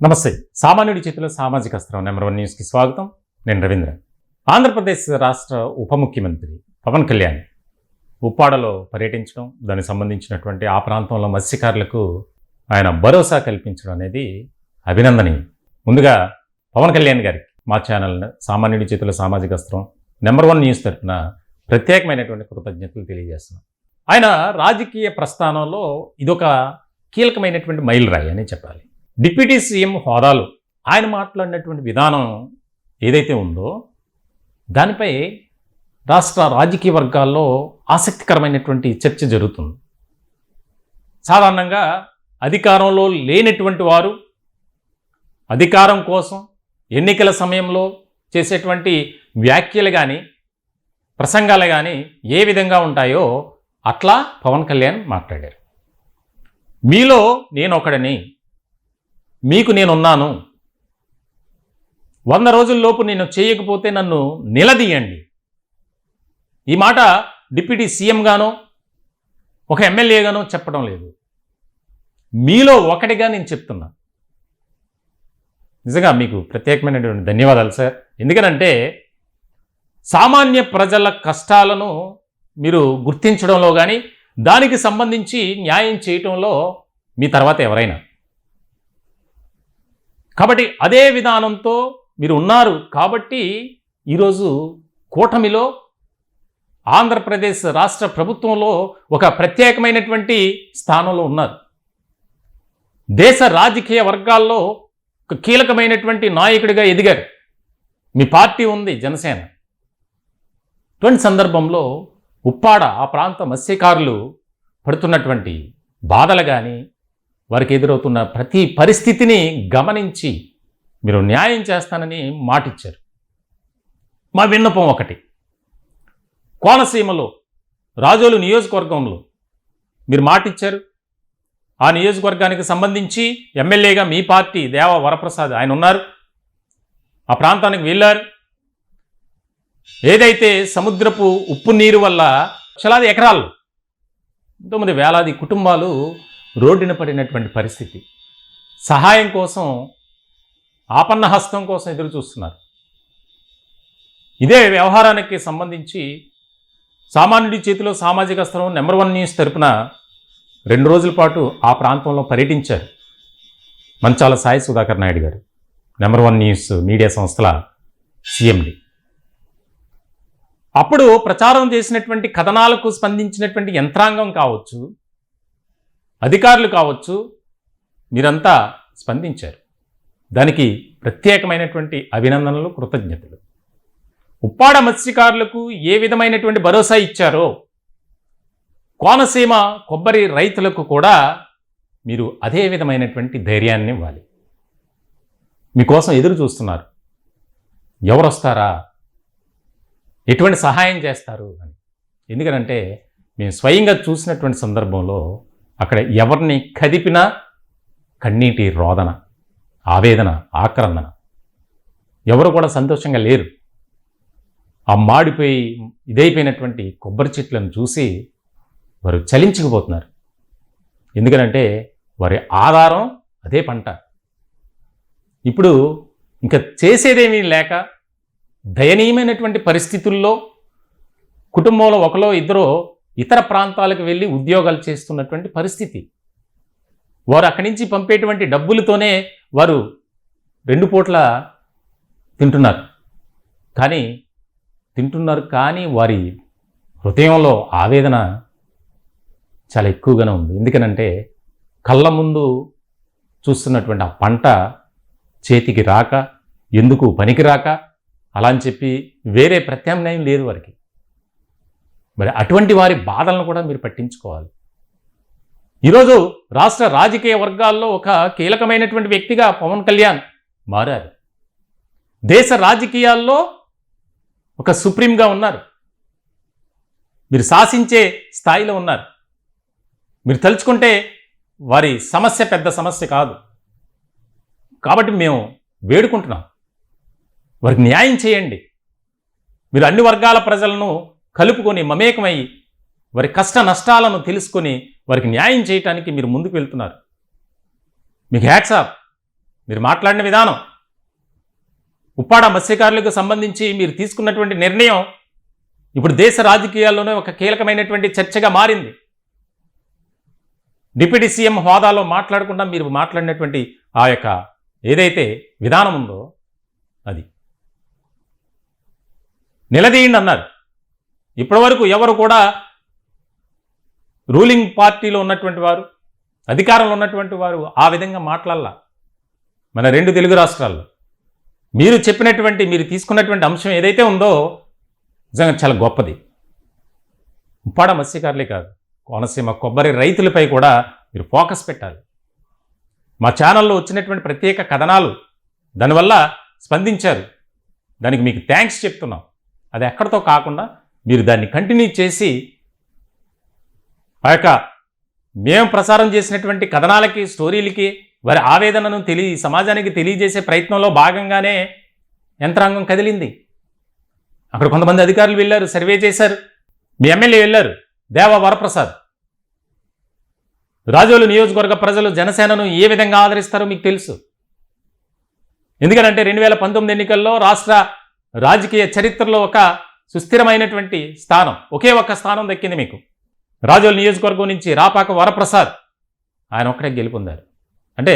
నమస్తే. సామాన్యుడి చేతిలో సామాజిక అస్త్రం నెంబర్ 1 న్యూస్కి స్వాగతం. నేను రవీంద్ర. ఆంధ్రప్రదేశ్ రాష్ట్ర ఉప ముఖ్యమంత్రి పవన్ కళ్యాణ్ ఉప్పాడలో పర్యటించడం, దానికి సంబంధించినటువంటి ఆ ప్రాంతంలో మత్స్యకారులకు ఆయన భరోసా కల్పించడం అనేది అభినందనీయం. ముందుగా పవన్ కళ్యాణ్ గారికి మా ఛానల్ సామాన్యుడి చేతిలో సామాజిక అస్త్రం నెంబర్ 1 న్యూస్ తరఫున ప్రత్యేకమైనటువంటి కృతజ్ఞతలు తెలియజేస్తున్నాం. ఆయన రాజకీయ ప్రస్థానంలో ఇదొక కీలకమైనటువంటి మైలురాయి అని చెప్పాలి. డిప్యూటీ సీఎం హోదాలో ఆయన మాట్లాడినటువంటి విధానం ఏదైతే ఉందో దానిపై రాష్ట్ర రాజకీయ వర్గాల్లో ఆసక్తికరమైనటువంటి చర్చ జరుగుతుంది. సాధారణంగా అధికారంలో లేనటువంటి వారు అధికారం కోసం ఎన్నికల సమయంలో చేసేటువంటి వ్యాఖ్యలు కానీ ప్రసంగాలు కానీ ఏ విధంగా ఉంటాయో అట్లా పవన్ కళ్యాణ్ మాట్లాడారు. మీలో నేను ఒకడిని, మీకు నేనున్నాను, 100 రోజుల్లోపు నేను చేయకపోతే నన్ను నిలదీయండి. ఈ మాట డిప్యూటీ సీఎంగానో ఒక ఎమ్మెల్యేగానో చెప్పడం లేదు, మీలో ఒకటిగా నేను చెప్తున్నా. నిజంగా మీకు ప్రత్యేకమైనటువంటి ధన్యవాదాలు సార్. ఎందుకనంటే సామాన్య ప్రజల కష్టాలను మీరు గుర్తించడంలో కానీ దానికి సంబంధించి న్యాయం చేయటంలో మీ తర్వాత ఎవరైనా, కాబట్టి అదే విధానంతో మీరు ఉన్నారు. కాబట్టి ఈరోజు కూటమిలో ఆంధ్రప్రదేశ్ రాష్ట్ర ప్రభుత్వంలో ఒక ప్రత్యేకమైనటువంటి స్థానంలో ఉన్నారు. దేశ రాజకీయ వర్గాల్లో ఒక కీలకమైనటువంటి నాయకుడిగా ఎదిగారు. మీ పార్టీ ఉంది జనసేన. ఇటువంటి సందర్భంలో ఉప్పాడ ఆ ప్రాంత మత్స్యకారులు పడుతున్నటువంటి బాధలు కానీ వారికి ఎదురవుతున్న ప్రతి పరిస్థితిని గమనించి మీరు న్యాయం చేస్తానని మాటిచ్చారు. మా విన్నపం ఒకటి, కోనసీమలో రాజోలు నియోజకవర్గంలో మీరు మాటిచ్చారు. ఆ నియోజకవర్గానికి సంబంధించి ఎమ్మెల్యేగా మీ పార్టీ దేవ వరప్రసాద్ ఆయన ఉన్నారు. ఆ ప్రాంతానికి వెళ్ళారు. ఏదైతే సముద్రపు ఉప్పు నీరు వల్ల లక్షలాది ఎకరాలు, ఎంతోమంది వేలాది కుటుంబాలు రోడ్డున పడినటువంటి పరిస్థితి, సహాయం కోసం ఆపన్న హస్తం కోసం ఎదురు చూస్తున్నారు. ఇదే వ్యవహారానికి సంబంధించి సామాన్యుడి చేతిలో సామాజిక అస్త్రం నెంబర్ 1 న్యూస్ తరపున 2 రోజుల పాటు ఆ ప్రాంతంలో పర్యటించారు మంచాల సాయి సుధాకర్ నాయుడు గారు, నెంబర్ 1 న్యూస్ మీడియా సంస్థల సిఎండి. అప్పుడు ప్రచారం చేసినటువంటి కథనాలకు స్పందించినటువంటి యంత్రాంగం కావచ్చు, అధికారులు కావచ్చు, మీరంతా స్పందించారు. దానికి ప్రత్యేకమైనటువంటి అభినందనలు, కృతజ్ఞతలు. ఉప్పాడ మత్స్యకారులకు ఏ విధమైనటువంటి భరోసా ఇచ్చారో కోనసీమ కొబ్బరి రైతులకు కూడా మీరు అదే విధమైనటువంటి ధైర్యాన్ని ఇవ్వాలి. మీకోసం ఎదురు చూస్తున్నారు, ఎవరు వస్తారా, ఎటువంటి సహాయం చేస్తారు అని. ఎందుకనంటే మేము స్వయంగా చూసినటువంటి సందర్భంలో అక్కడ ఎవరిని కదిపినా కన్నీటి రోదన, ఆవేదన, ఆక్రందన, ఎవరు కూడా సంతోషంగా లేరు. ఆ మాడిపోయి ఇదైపోయినటువంటి కొబ్బరి చెట్లను చూసి వారు చలించుకుపోతున్నారు. ఎందుకనంటే వారి ఆధారం అదే పంట. ఇప్పుడు ఇంకా చేసేదేమీ లేక దయనీయమైనటువంటి పరిస్థితుల్లో కుటుంబంలో ఒకలో ఇద్దరో ఇతర ప్రాంతాలకు వెళ్ళి ఉద్యోగాలు చేస్తున్నటువంటి పరిస్థితి. వారు అక్కడి నుంచి పంపేటువంటి డబ్బులతోనే వారు 2 పూట్ల తింటున్నారు. కానీ వారి హృదయంలో ఆవేదన చాలా ఎక్కువగానే ఉంది. ఎందుకనంటే కళ్ళ ముందు చూస్తున్నటువంటి ఆ పంట చేతికి రాక, ఎందుకు పనికి రాక, అలా అని చెప్పి వేరే ప్రత్యామ్నాయం లేదు వారికి. మరి అటువంటి వారి బాధలను కూడా మీరు పట్టించుకోవాలి. ఈరోజు రాష్ట్ర రాజకీయ వర్గాల్లో ఒక కీలకమైనటువంటి వ్యక్తిగా పవన్ కళ్యాణ్ మారారు. దేశ రాజకీయాల్లో ఒక సుప్రీంగా ఉన్నారు. మీరు శాసించే స్థాయిలో ఉన్నారు. మీరు తలుచుకుంటే వారి సమస్య పెద్ద సమస్య కాదు. కాబట్టి మేము వేడుకుంటున్నాం, వారికి న్యాయం చేయండి. మీరు అన్ని వర్గాల ప్రజలను కలుపుకొని మమేకమై వారి కష్ట నష్టాలను తెలుసుకొని వారికి న్యాయం చేయటానికి మీరు ముందుకు వెళ్తున్నారు. మీకు హ్యాట్స్ ఆఫ్. మీరు మాట్లాడిన విధానం, ఉప్పాడ మత్స్యకారులకు సంబంధించి మీరు తీసుకున్నటువంటి నిర్ణయం ఇప్పుడు దేశ రాజకీయాల్లోనే ఒక కీలకమైనటువంటి చర్చగా మారింది. డిప్యూటీ సీఎం హోదాలో మాట్లాడకుండా మీరు మాట్లాడినటువంటి ఆ యొక్క ఏదైతే విధానం ఉందో అది నిలదీయండి అన్నారు. ఇప్పటివరకు ఎవరు కూడా రూలింగ్ పార్టీలో ఉన్నటువంటి వారు, అధికారంలో ఉన్నటువంటి వారు ఆ విధంగా మాట్లాడాల. మన 2 తెలుగు రాష్ట్రాల్లో మీరు చెప్పినటువంటి, మీరు తీసుకున్నటువంటి అంశం ఏదైతే ఉందో నిజంగా చాలా గొప్పది. ఉప్పాడ మత్స్యకారులే కాదు, కోనసీమ కొబ్బరి రైతులపై కూడా మీరు ఫోకస్ పెట్టాలి. మా ఛానల్లో వచ్చినటువంటి ప్రత్యేక కథనాలు దానివల్ల స్పందించారు, దానికి మీకు థ్యాంక్స్ చెప్తున్నాం. అది ఎక్కడితో కాకుండా మీరు దాన్ని కంటిన్యూ చేసి ఆ యొక్క మేము ప్రసారం చేసినటువంటి కథనాలకి, స్టోరీలకి వారి ఆవేదనను సమాజానికి తెలియజేసే ప్రయత్నంలో భాగంగానే యంత్రాంగం కదిలింది. అక్కడ కొంతమంది అధికారులు వెళ్ళారు, సర్వే చేశారు. మీ ఎమ్మెల్యే వెళ్ళారు, దేవ వరప్రసాద్. రాజోలు నియోజకవర్గ ప్రజలు జనసేనను ఏ విధంగా ఆదరిస్తారో మీకు తెలుసు. ఎందుకంటే 2019 ఎన్నికల్లో రాష్ట్ర రాజకీయ చరిత్రలో ఒక సుస్థిరమైనటువంటి స్థానం, ఒకే ఒక్క స్థానం దక్కింది మీకు. రాజోలు నియోజకవర్గం నుంచి రాపాక వరప్రసాద్ ఆయన ఒక్కడే గెలుపొందారు. అంటే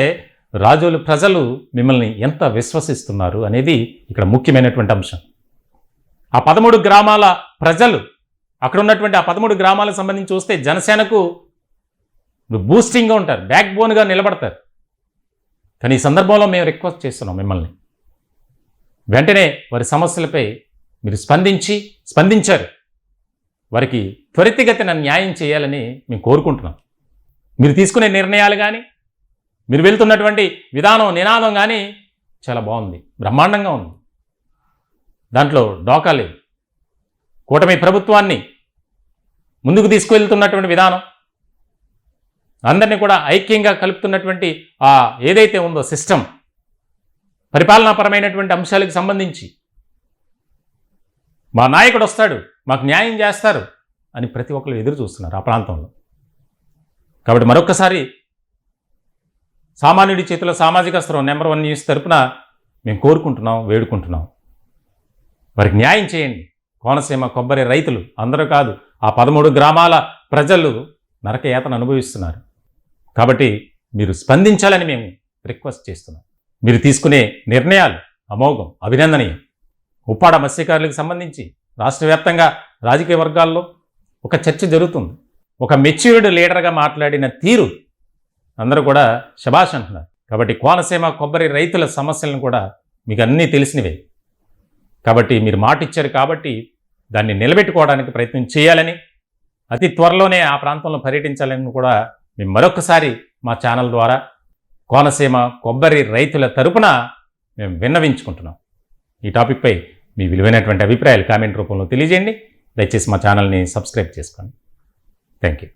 రాజోలు ప్రజలు మిమ్మల్ని ఎంత విశ్వసిస్తున్నారు అనేది ఇక్కడ ముఖ్యమైనటువంటి అంశం. ఆ 13 గ్రామాల ప్రజలు, అక్కడ ఉన్నటువంటి ఆ 13 గ్రామాలకు సంబంధించి చూస్తే జనసేనకు బూస్టింగ్గా ఉంటారు, బ్యాక్ బోన్గా నిలబడతారు. కానీ ఈ సందర్భంలో మేము రిక్వెస్ట్ చేస్తున్నాం మిమ్మల్ని, వెంటనే వారి సమస్యలపై మీరు స్పందించారు. వారికి త్వరితగతిన న్యాయం చేయాలని మేము కోరుకుంటున్నాం. మీరు తీసుకునే నిర్ణయాలు కానీ, మీరు వెళ్తున్నటువంటి విధానం, నినాదం కానీ చాలా బాగుంది, బ్రహ్మాండంగా ఉంది. దాంట్లో డోకా లేదు. కూటమి ప్రభుత్వాన్ని ముందుకు తీసుకువెళ్తున్నటువంటి విధానం, అందరినీ కూడా ఐక్యంగా కలుపుతున్నటువంటి ఆ ఏదైతే ఉందో సిస్టమ్, పరిపాలనాపరమైనటువంటి అంశాలకు సంబంధించి మా నాయకుడు వస్తాడు, మాకు న్యాయం చేస్తారు అని ప్రతి ఒక్కరు ఎదురు చూస్తున్నారు ఆ ప్రాంతంలో. కాబట్టి మరొక్కసారి సామాన్యుడి చేతిలో సామాజిక అస్త్రం నెంబర్ 1 న్యూస్ తరపున మేము కోరుకుంటున్నాం, వేడుకుంటున్నాం. వారికి న్యాయం చేయండి. కోనసీమ కొబ్బరి రైతులు అందరూ కాదు, ఆ 13 గ్రామాల ప్రజలు నరకయాతన అనుభవిస్తున్నారు. కాబట్టి మీరు స్పందించాలని మేము రిక్వెస్ట్ చేస్తున్నాం. మీరు తీసుకునే నిర్ణయాలు అమోఘం, అభినందనీయం. ఉప్పాడ మత్స్యకారులకు సంబంధించి రాష్ట్ర వ్యాప్తంగా రాజకీయ వర్గాల్లో ఒక చర్చ జరుగుతుంది. ఒక మెచ్యూర్డ్ లీడర్గా మాట్లాడిన తీరు అందరూ కూడా శభాష్ అంటున్నారు. కాబట్టి కోనసీమ కొబ్బరి రైతుల సమస్యలను కూడా మీకు అన్నీ తెలిసినవే. కాబట్టి మీరు మాట ఇచ్చారు కాబట్టి దాన్ని నిలబెట్టుకోవడానికి ప్రయత్నం చేయాలని, అతి త్వరలోనే ఆ ప్రాంతంలో పర్యటించాలని కూడా మేము మరొకసారి మా ఛానల్ ద్వారా కోనసీమ కొబ్బరి రైతుల తరపున మేము విన్నవించుకుంటున్నాం. ఈ టాపిక్పై మీ విలువైనటువంటి అభిప్రాయాలు కామెంట్ రూపంలో తెలియజేయండి. దయచేసి మా ఛానల్ని సబ్స్క్రైబ్ చేసుకోండి. Thank you.